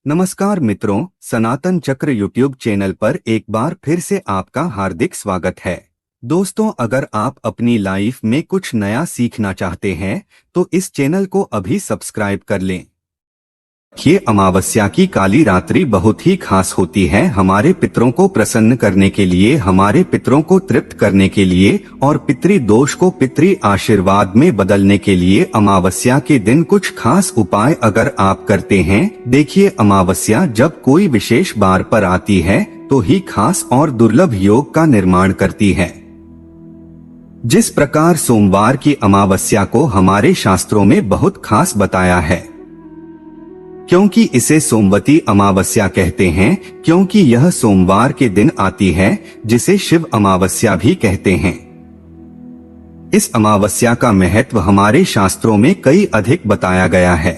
नमस्कार मित्रों, सनातन चक्र यूट्यूब चैनल पर एक बार फिर से आपका हार्दिक स्वागत है। दोस्तों, अगर आप अपनी लाइफ में कुछ नया सीखना चाहते हैं तो इस चैनल को अभी सब्सक्राइब कर लें। ये अमावस्या की काली रात्रि बहुत ही खास होती है। हमारे पितरों को प्रसन्न करने के लिए, हमारे पितरों को तृप्त करने के लिए और पितृ दोष को पितृ आशीर्वाद में बदलने के लिए अमावस्या के दिन कुछ खास उपाय अगर आप करते हैं। देखिए, अमावस्या जब कोई विशेष बार पर आती है तो ही खास और दुर्लभ योग का निर्माण करती है। जिस प्रकार सोमवार की अमावस्या को हमारे शास्त्रों में बहुत खास बताया है, क्योंकि इसे सोमवती अमावस्या कहते हैं, क्योंकि यह सोमवार के दिन आती है, जिसे शिव अमावस्या भी कहते हैं। इस अमावस्या का महत्व हमारे शास्त्रों में कई अधिक बताया गया है।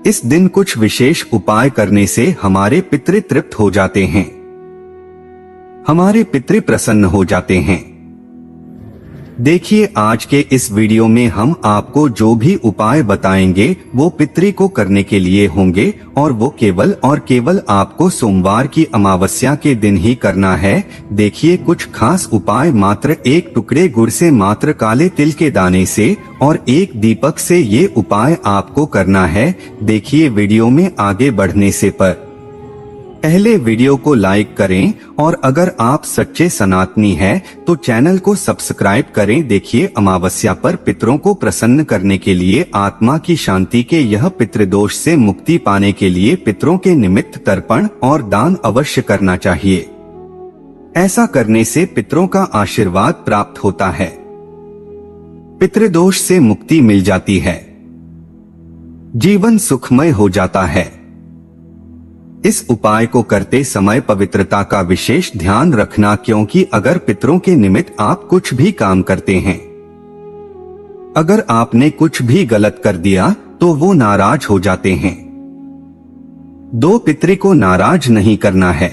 इस दिन कुछ विशेष उपाय करने से हमारे पितृ तृप्त हो जाते हैं, हमारे पितृ प्रसन्न हो जाते हैं। देखिए, आज के इस वीडियो में हम आपको जो भी उपाय बताएंगे वो पितृ को करने के लिए होंगे और वो केवल और केवल आपको सोमवार की अमावस्या के दिन ही करना है। देखिए, कुछ खास उपाय मात्र एक टुकड़े गुड़ से, मात्र काले तिल के दाने से और एक दीपक से ये उपाय आपको करना है। देखिए, वीडियो में आगे बढ़ने से पहले वीडियो को लाइक करें और अगर आप सच्चे सनातनी हैं तो चैनल को सब्सक्राइब करें। देखिए, अमावस्या पर पितरों को प्रसन्न करने के लिए, आत्मा की शांति के यह पितृदोष से मुक्ति पाने के लिए पितरों के निमित्त तर्पण और दान अवश्य करना चाहिए। ऐसा करने से पितरों का आशीर्वाद प्राप्त होता है, पितृदोष से मुक्ति मिल जाती है, जीवन सुखमय हो जाता है। इस उपाय को करते समय पवित्रता का विशेष ध्यान रखना, क्योंकि अगर पितरों के निमित्त आप कुछ भी काम करते हैं, अगर आपने कुछ भी गलत कर दिया तो वो नाराज हो जाते हैं। दो पितृ को नाराज नहीं करना है,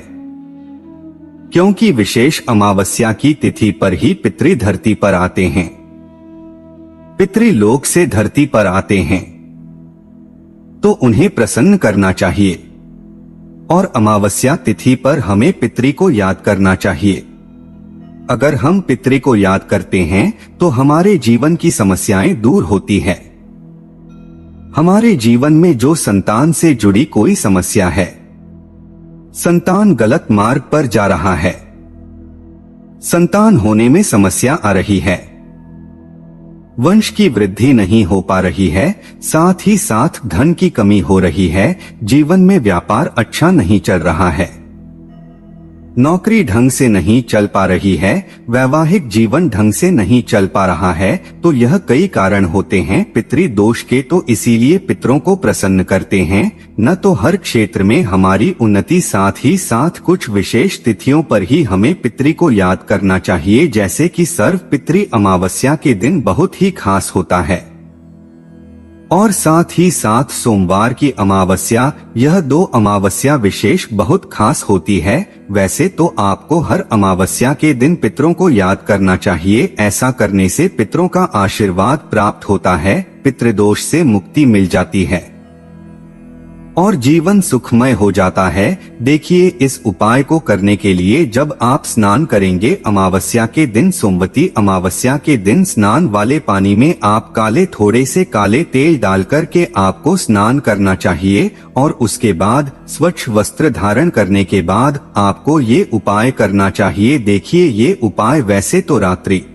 क्योंकि विशेष अमावस्या की तिथि पर ही पितृ धरती पर आते हैं, पितृ लोक से धरती पर आते हैं, तो उन्हें प्रसन्न करना चाहिए और अमावस्या तिथि पर हमें पितृ को याद करना चाहिए। अगर हम पितृ को याद करते हैं तो हमारे जीवन की समस्याएं दूर होती है। हमारे जीवन में जो संतान से जुड़ी कोई समस्या है, संतान गलत मार्ग पर जा रहा है, संतान होने में समस्या आ रही है, वंश की वृद्धि नहीं हो पा रही है, साथ ही साथ धन की कमी हो रही है, जीवन में व्यापार अच्छा नहीं चल रहा है, नौकरी ढंग से नहीं चल पा रही है, वैवाहिक जीवन ढंग से नहीं चल पा रहा है, तो यह कई कारण होते हैं पितृ दोष के। तो इसीलिए पितरों को प्रसन्न करते हैं। न तो हर क्षेत्र में हमारी उन्नति, साथ ही साथ कुछ विशेष तिथियों पर ही हमें पितृ को याद करना चाहिए, जैसे कि सर्व पितृ अमावस्या के दिन बहुत ही खास होता है और साथ ही साथ सोमवार की अमावस्या, यह दो अमावस्या विशेष बहुत खास होती है। वैसे तो आपको हर अमावस्या के दिन पितरों को याद करना चाहिए। ऐसा करने से पितरों का आशीर्वाद प्राप्त होता है, पितृदोष से मुक्ति मिल जाती है और जीवन सुखमय हो जाता है। देखिए, इस उपाय को करने के लिए जब आप स्नान करेंगे अमावस्या के दिन, सोमवती अमावस्या के दिन, स्नान वाले पानी में आप थोड़े से काले तेल डालकर के आपको स्नान करना चाहिए और उसके बाद स्वच्छ वस्त्र धारण करने के बाद आपको ये उपाय करना चाहिए। देखिए, ये उपाय वैसे तो रात्रि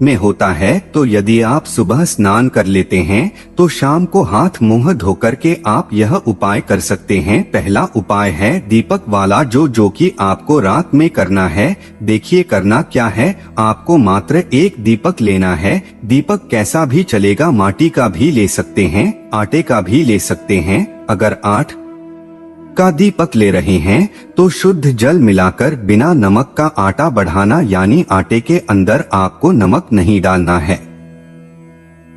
में होता है, तो यदि आप सुबह स्नान कर लेते हैं तो शाम को हाथ मुंह धोकर के आप यह उपाय कर सकते हैं। पहला उपाय है दीपक वाला, जो कि आपको रात में करना है। देखिए, करना क्या है, आपको मात्र एक दीपक लेना है। दीपक कैसा भी चलेगा, माटी का भी ले सकते हैं, आटे का भी ले सकते हैं। अगर 8 का दीपक ले रहे हैं तो शुद्ध जल मिलाकर, बिना नमक का आटा बढ़ाना, यानी आटे के अंदर आपको नमक नहीं डालना है,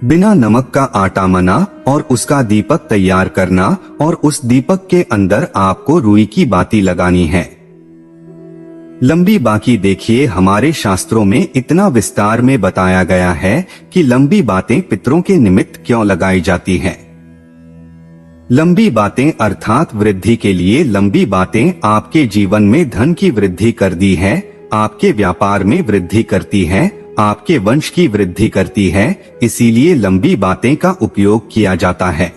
बिना नमक का आटा मना और उसका दीपक तैयार करना और उस दीपक के अंदर आपको रुई की बाती लगानी है, लंबी बाकी। देखिए, हमारे शास्त्रों में इतना विस्तार में बताया गया है कि लंबी बातें पितरों के निमित्त क्यों लगाई जाती हैं। लंबी बातें अर्थात वृद्धि के लिए लंबी बातें आपके जीवन में धन की वृद्धि कर दी है, आपके व्यापार में वृद्धि करती है, आपके वंश की वृद्धि करती है, इसीलिए लंबी बातें का उपयोग किया जाता है।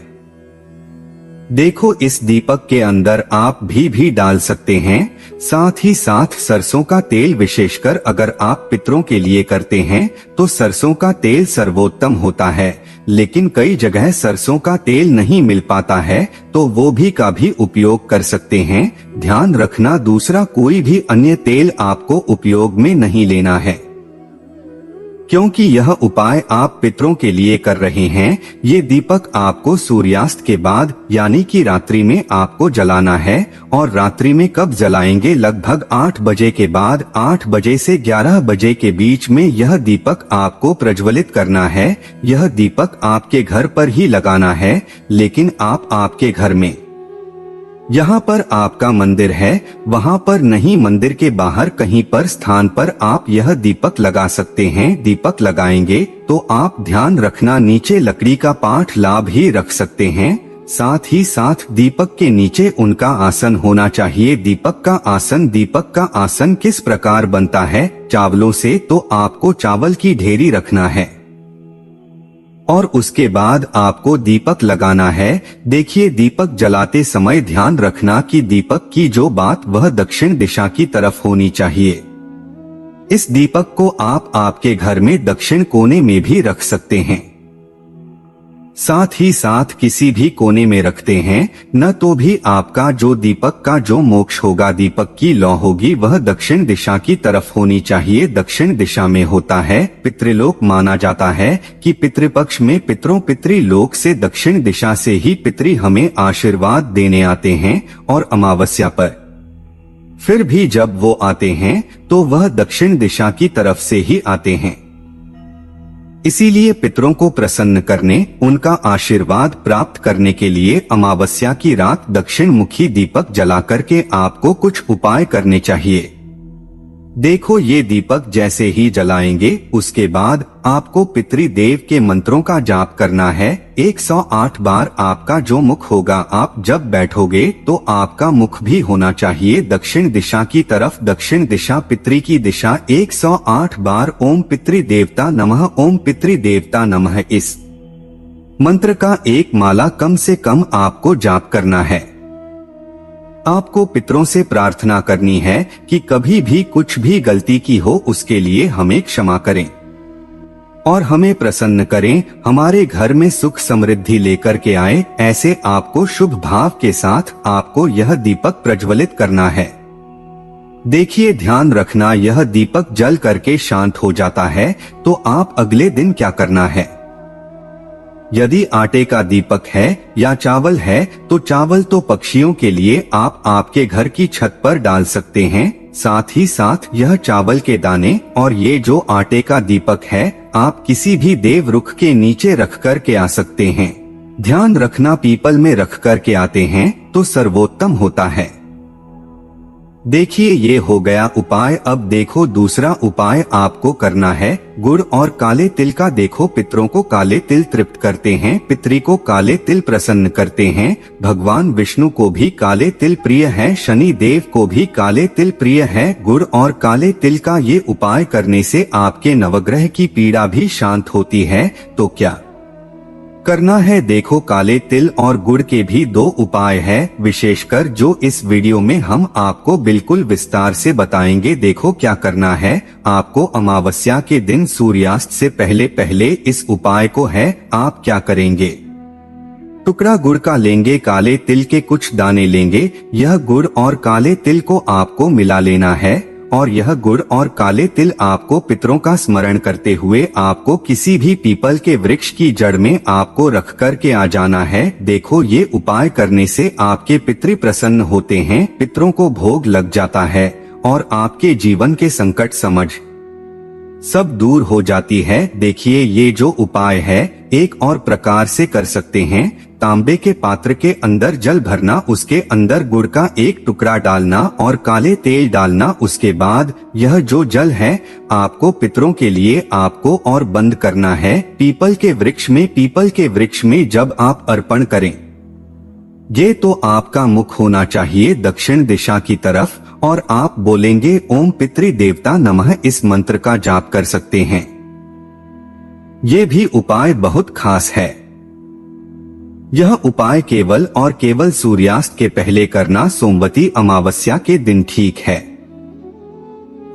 देखो इस दीपक के अंदर आप भी डाल सकते हैं, साथ ही साथ सरसों का तेल, विशेषकर अगर आप पितरों के लिए करते हैं तो सरसों का तेल सर्वोत्तम होता है, लेकिन कई जगह सरसों का तेल नहीं मिल पाता है तो वो भी का भी उपयोग कर सकते हैं। ध्यान रखना दूसरा कोई भी अन्य तेल आपको उपयोग में नहीं लेना है, क्योंकि यह उपाय आप पितरों के लिए कर रहे हैं। ये दीपक आपको सूर्यास्त के बाद यानी कि रात्रि में आपको जलाना है। और रात्रि में कब जलाएंगे? लगभग 8 बजे के बाद, 8 बजे से 11 बजे के बीच में यह दीपक आपको प्रज्वलित करना है। यह दीपक आपके घर पर ही लगाना है, लेकिन आप आपके घर में, यहाँ पर आपका मंदिर है वहाँ पर नहीं, मंदिर के बाहर कहीं पर स्थान पर आप यह दीपक लगा सकते हैं। दीपक लगाएंगे तो आप ध्यान रखना नीचे लकड़ी का पाठ लाभ ही रख सकते हैं। साथ ही साथ दीपक के नीचे उनका आसन होना चाहिए। दीपक का आसन किस प्रकार बनता है? चावलों से, तो आपको चावल की ढेरी रखना है और उसके बाद आपको दीपक लगाना है। देखिए दीपक जलाते समय ध्यान रखना कि दीपक की जो बात वह दक्षिण दिशा की तरफ होनी चाहिए। इस दीपक को आप आपके घर में दक्षिण कोने में भी रख सकते हैं, साथ ही साथ किसी भी कोने में रखते हैं न तो भी आपका जो दीपक का जो मोक्ष होगा, दीपक की लौ होगी, वह दक्षिण दिशा की तरफ होनी चाहिए। दक्षिण दिशा में होता है पितृलोक। माना जाता है कि पितृपक्ष में पितृलोक से दक्षिण दिशा से ही पितृ हमें आशीर्वाद देने आते हैं, और अमावस्या पर फिर भी जब वो आते हैं तो वह दक्षिण दिशा की तरफ से ही आते हैं। इसीलिए पितरों को प्रसन्न करने, उनका आशीर्वाद प्राप्त करने के लिए अमावस्या की रात दक्षिण मुखी दीपक जला करके आपको कुछ उपाय करने चाहिए। देखो ये दीपक जैसे ही जलाएंगे उसके बाद आपको पितृदेव के मंत्रों का जाप करना है। 108 बार आपका जो मुख होगा, आप जब बैठोगे तो आपका मुख भी होना चाहिए दक्षिण दिशा की तरफ। दक्षिण दिशा पितृ की दिशा। 108 बार ओम पितृदेवता नमः, ओम पितृदेवता नमः, इस मंत्र का एक माला कम से कम आपको जाप करना है। आपको पितरों से प्रार्थना करनी है कि कभी भी कुछ भी गलती की हो उसके लिए हमें क्षमा करें और हमें प्रसन्न करें, हमारे घर में सुख समृद्धि लेकर के आए। ऐसे आपको शुभ भाव के साथ आपको यह दीपक प्रज्वलित करना है। देखिए ध्यान रखना, यह दीपक जल करके शांत हो जाता है तो आप अगले दिन क्या करना है। यदि आटे का दीपक है या चावल है तो चावल तो पक्षियों के लिए आप आपके घर की छत पर डाल सकते हैं। साथ ही साथ यह चावल के दाने और ये जो आटे का दीपक है आप किसी भी देव रुख के नीचे रख कर के आ सकते हैं। ध्यान रखना पीपल में रख कर के आते हैं तो सर्वोत्तम होता है। देखिए ये हो गया उपाय। अब देखो दूसरा उपाय आपको करना है गुड़ और काले तिल का। देखो पितरों को काले तिल तृप्त करते हैं, पितरी को काले तिल प्रसन्न करते हैं। भगवान विष्णु को भी काले तिल प्रिय है, शनि देव को भी काले तिल प्रिय है। गुड़ और काले तिल का ये उपाय करने से आपके नवग्रह की पीड़ा भी शांत होती है। तो क्या करना है? देखो काले तिल और गुड़ के भी 2 उपाय है, विशेषकर जो इस वीडियो में हम आपको बिल्कुल विस्तार से बताएंगे। देखो क्या करना है, आपको अमावस्या के दिन सूर्यास्त से पहले पहले इस उपाय को है। आप क्या करेंगे, टुकड़ा गुड़ का लेंगे, काले तिल के कुछ दाने लेंगे। यह गुड़ और काले तिल को आपको मिला लेना है और यह गुड़ और काले तिल आपको पितरों का स्मरण करते हुए आपको किसी भी पीपल के वृक्ष की जड़ में आपको रख कर के आ जाना है। देखो ये उपाय करने से आपके पितृ प्रसन्न होते हैं, पितरों को भोग लग जाता है और आपके जीवन के संकट समझ सब दूर हो जाती है। देखिए ये जो उपाय है एक और प्रकार से कर सकते हैं। तांबे के पात्र के अंदर जल भरना, उसके अंदर गुड़ का एक टुकड़ा डालना और काले तेल डालना। उसके बाद यह जो जल है आपको पितरों के लिए आपको और बंद करना है पीपल के वृक्ष में। पीपल के वृक्ष में जब आप अर्पण करें ये तो आपका मुख होना चाहिए दक्षिण दिशा की तरफ और आप बोलेंगे ओम पितृ देवता नमः। इस मंत्र का जाप कर सकते हैं। ये भी उपाय बहुत खास है। यह उपाय केवल और केवल सूर्यास्त के पहले करना सोमवती अमावस्या के दिन ठीक है।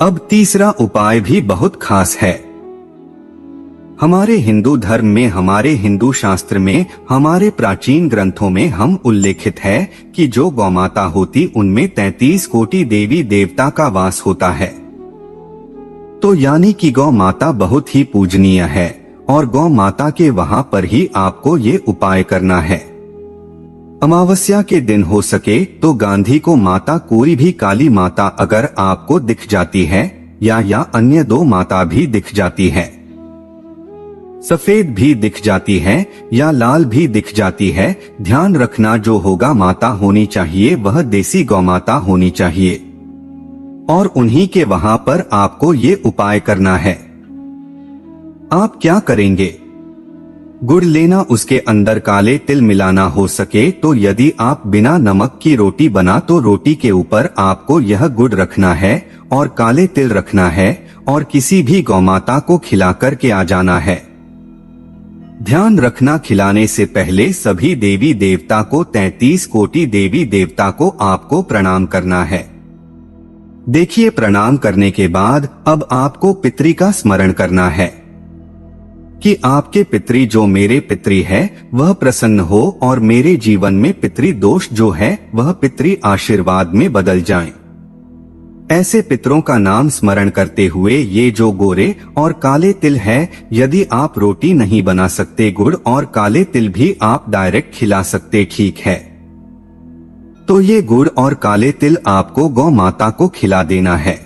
अब तीसरा उपाय भी बहुत खास है। हमारे हिंदू धर्म में, हमारे हिंदू शास्त्र में, हमारे प्राचीन ग्रंथों में हम उल्लेखित है कि जो गौमाता होती उनमें 33 कोटि देवी देवता का वास होता है। तो यानी कि गौ माता बहुत ही पूजनीय है और गौ माता के वहां पर ही आपको ये उपाय करना है। अमावस्या के दिन हो सके तो गांधी को माता, कोई भी काली माता अगर आपको दिख जाती है या अन्य 2 माता भी दिख जाती है, सफेद भी दिख जाती है या लाल भी दिख जाती है, ध्यान रखना जो होगा माता होनी चाहिए वह देसी गौ माता होनी चाहिए और उन्हीं के वहां पर आपको ये उपाय करना है। आप क्या करेंगे? गुड़ लेना, उसके अंदर काले तिल मिलाना, हो सके तो यदि आप बिना नमक की रोटी बना तो रोटी के ऊपर आपको यह गुड़ रखना है और काले तिल रखना है और किसी भी गौमाता को खिला कर के आ जाना है। ध्यान रखना खिलाने से पहले सभी देवी देवता को, 33 कोटि देवी देवता को आपको प्रणाम करना है। देखिए, प्रणाम करने के बाद अब आपको पितृ का स्मरण करना है कि आपके पितृ, जो मेरे पितृ है वह प्रसन्न हो और मेरे जीवन में पितृ दोष जो है वह पितृ आशीर्वाद में बदल जाएं। ऐसे पितरों का नाम स्मरण करते हुए ये जो गोरे और काले तिल है, यदि आप रोटी नहीं बना सकते, गुड़ और काले तिल भी आप डायरेक्ट खिला सकते, ठीक है। तो ये गुड़ और काले तिल आपको गौ माता को खिला देना है।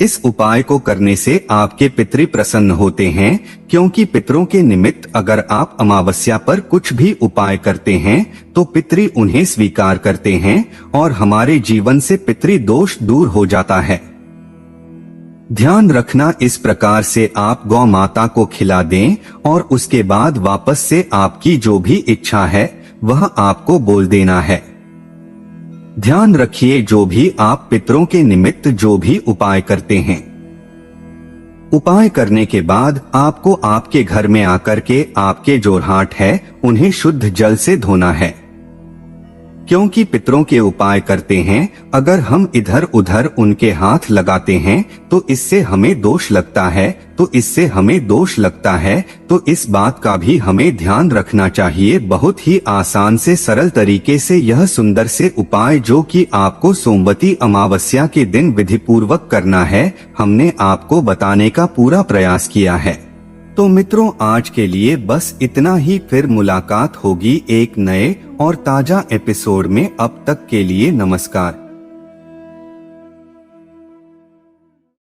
इस उपाय को करने से आपके पितृ प्रसन्न होते हैं, क्योंकि पितरों के निमित्त अगर आप अमावस्या पर कुछ भी उपाय करते हैं तो पितृ उन्हें स्वीकार करते हैं और हमारे जीवन से पितृ दोष दूर हो जाता है। ध्यान रखना, इस प्रकार से आप गौ माता को खिला दें और उसके बाद वापस से आपकी जो भी इच्छा है वह आपको बोल देना है। ध्यान रखिए, जो भी आप पितरों के निमित्त जो भी उपाय करते हैं, उपाय करने के बाद आपको आपके घर में आकर के आपके जो हाथ है उन्हें शुद्ध जल से धोना है। क्योंकि पितरों के उपाय करते हैं, अगर हम इधर उधर उनके हाथ लगाते हैं तो इससे हमें दोष लगता है, तो इस बात का भी हमें ध्यान रखना चाहिए। बहुत ही आसान से सरल तरीके से यह सुंदर से उपाय जो कि आपको सोमवती अमावस्या के दिन विधि पूर्वक करना है, हमने आपको बताने का पूरा प्रयास किया है। तो मित्रों, आज के लिए बस इतना ही। फिर मुलाकात होगी एक नए और ताजा एपिसोड में। अब तक के लिए नमस्कार।